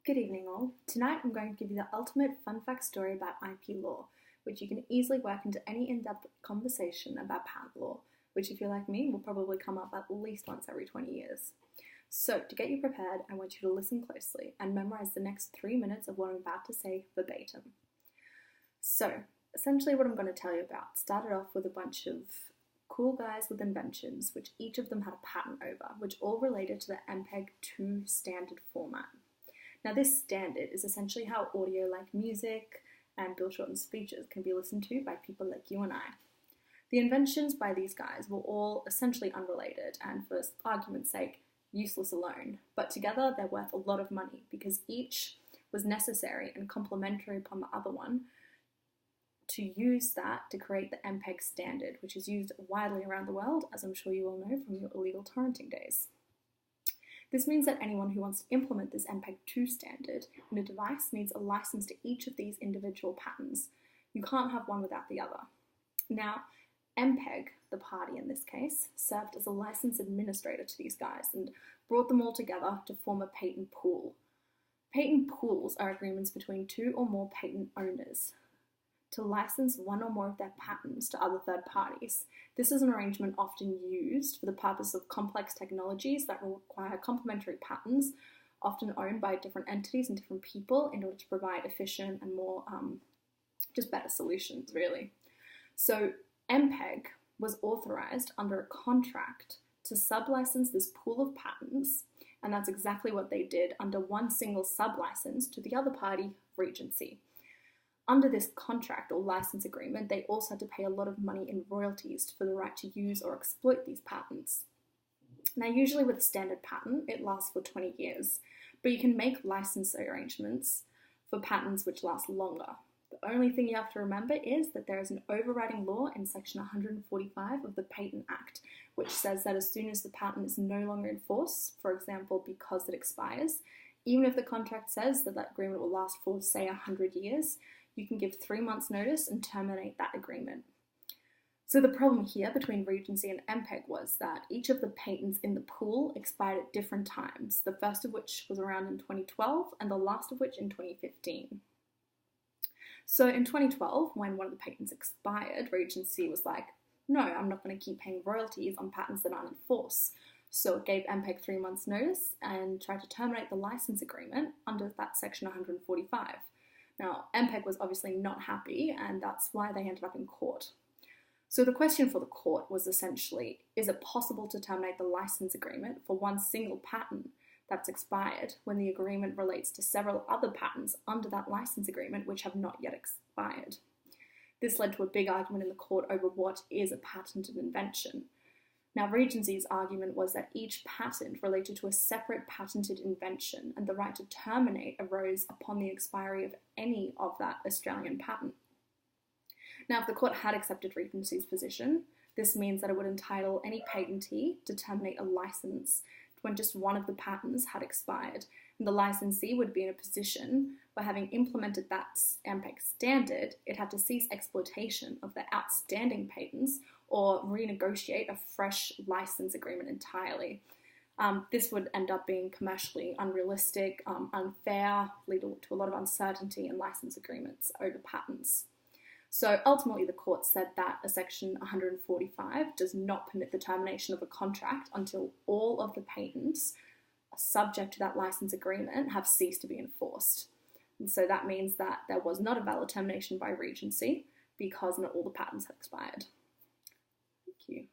Good evening all. Tonight I'm going to give you the ultimate fun fact story about IP law, which you can easily work into any in-depth conversation about patent law, which if you're like me will probably come up at least once every 20 years. So to get you prepared, I want you to listen closely and memorize the next 3 minutes of what I'm about to say verbatim. So essentially what I'm going to tell you about started off with a bunch of cool guys with inventions, which each of them had a patent over, which all related to the MPEG-2 standard format. Now this standard is essentially how audio like music and Bill Shorten's speeches can be listened to by people like you and I. The inventions by these guys were all essentially unrelated and, for argument's sake, useless alone, but together they're worth a lot of money because each was necessary and complementary upon the other one to use that to create the MPEG standard, which is used widely around the world, as I'm sure you all know from your illegal torrenting days. This means that anyone who wants to implement this MPEG-2 standard in a device needs a license to each of these individual patents. You can't have one without the other. Now, MPEG, the party in this case, served as a license administrator to these guys and brought them all together to form a patent pool. Patent pools are agreements between two or more patent owners to license one or more of their patents to other third parties. This is an arrangement often used for the purpose of complex technologies that require complementary patents, often owned by different entities and different people, in order to provide efficient and more just better solutions, really. So MPEG was authorized under a contract to sublicense this pool of patents, and that's exactly what they did under one single sublicense to the other party, Regency. Under this contract or license agreement, they also had to pay a lot of money in royalties for the right to use or exploit these patents. Now, usually with a standard patent, it lasts for 20 years, but you can make license arrangements for patents which last longer. The only thing you have to remember is that there is an overriding law in section 145 of the Patent Act, which says that as soon as the patent is no longer in force, for example, because it expires, even if the contract says that that agreement will last for, say, 100 years, you can give 3 months notice and terminate that agreement. So the problem here between Regency and MPEG was that each of the patents in the pool expired at different times, the first of which was around in 2012 and the last of which in 2015. So in 2012, when one of the patents expired, Regency was like, no, I'm not going to keep paying royalties on patents that aren't in force. So it gave MPEG 3 months notice and tried to terminate the license agreement under that section 145. Now, MPEG was obviously not happy, and that's why they ended up in court. So the question for the court was essentially, is it possible to terminate the license agreement for one single patent that's expired when the agreement relates to several other patents under that license agreement which have not yet expired? This led to a big argument in the court over what is a patented invention. Now, Regency's argument was that each patent related to a separate patented invention, and the right to terminate arose upon the expiry of any of that Australian patent. Now, if the court had accepted Regency's position, this means that it would entitle any patentee to terminate a license when just one of the patents had expired, and the licensee would be in a position where, having implemented that MPEG standard, it had to cease exploitation of the outstanding patents or renegotiate a fresh license agreement entirely. This would end up being commercially unrealistic, unfair, lead to a lot of uncertainty in license agreements over patents. So ultimately the court said that a section 145 does not permit the termination of a contract until all of the patents subject to that license agreement have ceased to be enforced. And so that means that there was not a valid termination by Regency because not all the patents had expired. Thank you.